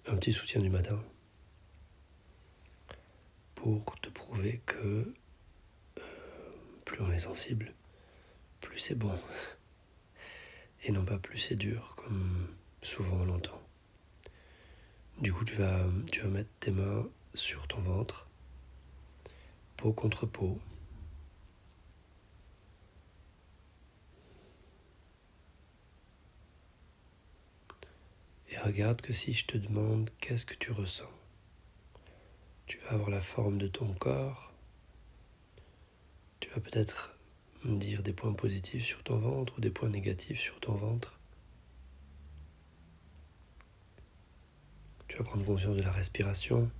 un petit soutien du matin pour te prouver que plus on est sensible, plus c'est bon. Et non pas plus c'est dur, comme souvent on l'entend. Du coup, tu vas mettre tes mains sur ton ventre, peau contre peau. Et regarde que si je te demande qu'est-ce que tu ressens, tu vas avoir la forme de ton corps. Tu vas peut-être me dire des points positifs sur ton ventre ou des points négatifs sur ton ventre. Tu vas prendre conscience de la respiration.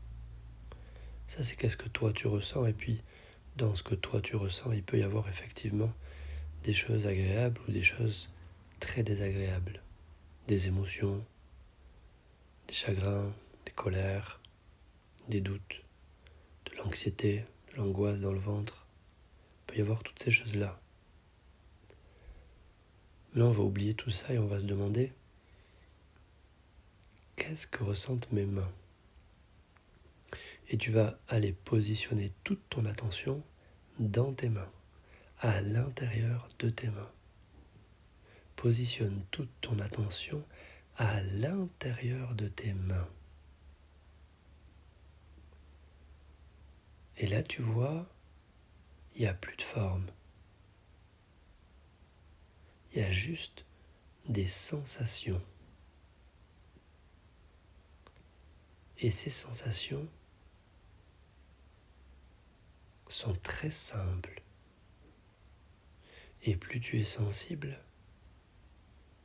Ça, c'est qu'est-ce que toi tu ressens. Et puis, dans ce que toi tu ressens, il peut y avoir effectivement des choses agréables ou des choses très désagréables. Des émotions, des chagrins, des colères, des doutes, de l'anxiété, de l'angoisse dans le ventre. Il peut y avoir toutes ces choses-là. Mais là, on va oublier tout ça et on va se demander qu'est-ce que ressentent mes mains. Et tu vas aller positionner toute ton attention dans tes mains, à l'intérieur de tes mains. Positionne toute ton attention à l'intérieur de tes mains. Et là, tu vois, il n'y a plus de forme. Il y a juste des sensations. Et ces sensations sont très simples. Et plus tu es sensible,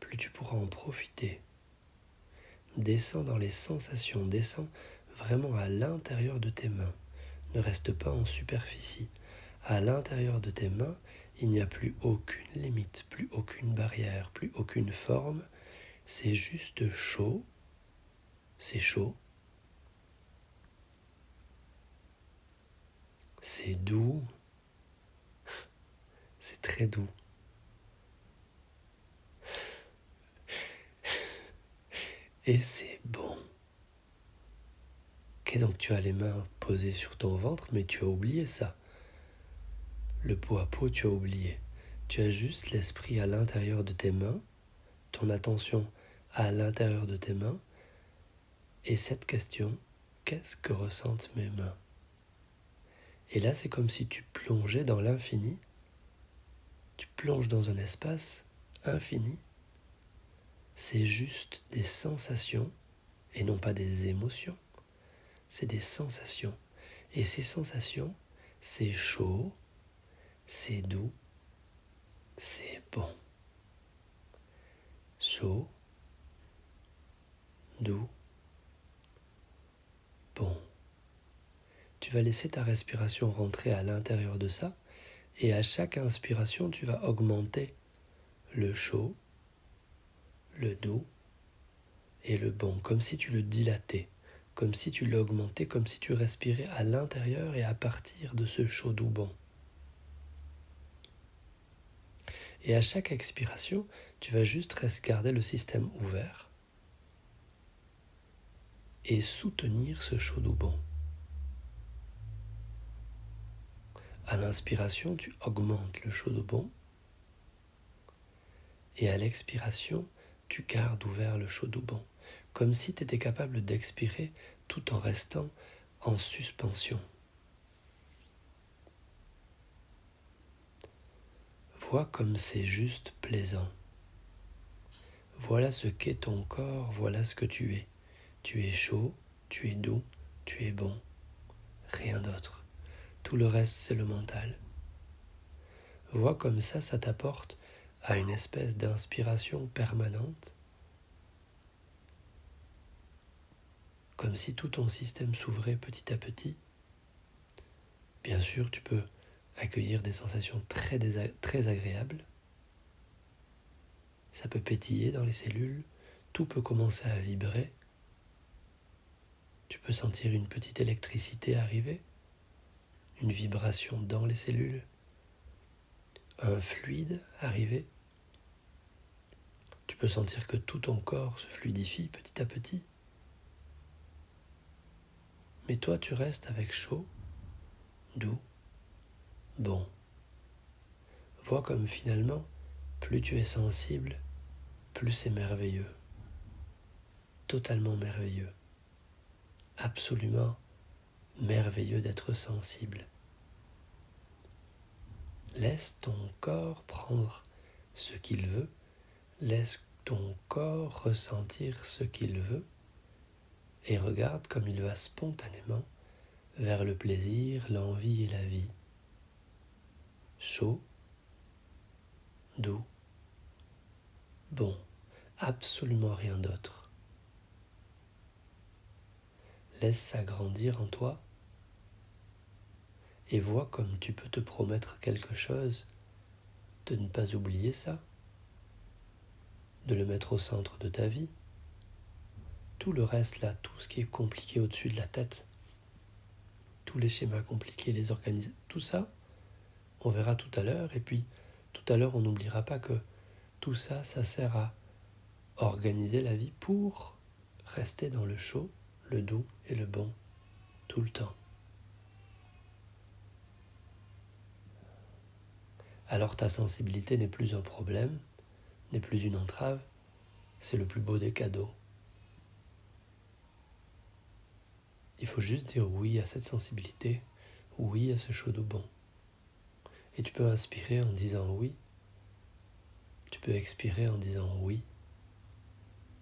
plus tu pourras en profiter. Descends dans les sensations, descends vraiment à l'intérieur de tes mains. Ne reste pas en superficie. À l'intérieur de tes mains, il n'y a plus aucune limite, plus aucune barrière, plus aucune forme. C'est juste chaud. C'est chaud. C'est doux. C'est très doux. Et c'est bon. Ok, donc tu as les mains posées sur ton ventre, mais tu as oublié ça. Le pot à pot, tu as oublié. Tu as juste l'esprit à l'intérieur de tes mains, ton attention à l'intérieur de tes mains, et cette question, qu'est-ce que ressentent mes mains? Et là, c'est comme si tu plongeais dans l'infini, tu plonges dans un espace infini. C'est juste des sensations et non pas des émotions. C'est des sensations. Et ces sensations, c'est chaud, c'est doux, c'est bon. Chaud, doux, bon. Tu vas laisser ta respiration rentrer à l'intérieur de ça, et à chaque inspiration, tu vas augmenter le chaud, le doux et le bon, comme si tu le dilatais, comme si tu l'augmentais, comme si tu respirais à l'intérieur et à partir de ce chaud doux bon. Et à chaque expiration, tu vas juste garder le système ouvert et soutenir ce chaud doux bon. À l'inspiration, tu augmentes le chaud doux bon. Et à l'expiration, tu gardes ouvert le chaud doux bon, comme si tu étais capable d'expirer tout en restant en suspension. Vois comme c'est juste plaisant. Voilà ce qu'est ton corps, voilà ce que tu es. Tu es chaud, tu es doux, tu es bon. Rien d'autre. Tout le reste, c'est le mental. Vois comme ça t'apporte à une espèce d'inspiration permanente, comme si tout ton système s'ouvrait petit à petit. Bien sûr, tu peux accueillir des sensations très agréables. Ça peut pétiller dans les cellules, tout peut commencer à vibrer. Tu peux sentir une petite électricité arriver, une vibration dans les cellules, un fluide arriver. Tu peux sentir que tout ton corps se fluidifie petit à petit. Mais toi, tu restes avec chaud, doux, bon. Vois comme finalement, plus tu es sensible, plus c'est merveilleux. Totalement merveilleux. Absolument merveilleux d'être sensible. Laisse ton corps prendre ce qu'il veut. Laisse ton corps ressentir ce qu'il veut. Et regarde comme il va spontanément vers le plaisir, l'envie et la vie. Chaud, doux, bon, absolument rien d'autre. Laisse ça grandir en toi et vois comme tu peux te promettre quelque chose, de ne pas oublier ça, de le mettre au centre de ta vie. Tout le reste là, tout ce qui est compliqué au-dessus de la tête, tous les schémas compliqués, les organiser, tout ça, on verra tout à l'heure. Et puis, tout à l'heure, on n'oubliera pas que tout ça, ça sert à organiser la vie pour rester dans le chaud, le doux et le bon, tout le temps. Alors ta sensibilité n'est plus un problème, n'est plus une entrave, c'est le plus beau des cadeaux. Il faut juste dire oui à cette sensibilité, oui à ce chaud doux bon. Et tu peux inspirer en disant oui, tu peux expirer en disant oui,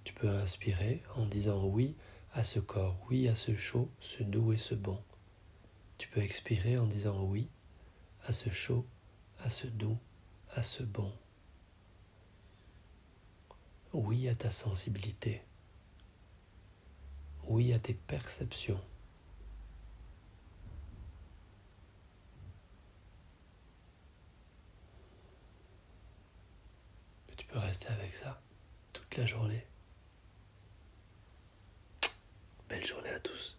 tu peux inspirer en disant oui à ce corps, oui à ce chaud, ce doux et ce bon. Tu peux expirer en disant oui à ce chaud, à ce doux, à ce bon. Oui à ta sensibilité. Oui à tes perceptions. Et tu peux rester avec ça toute la journée. Belle journée à tous.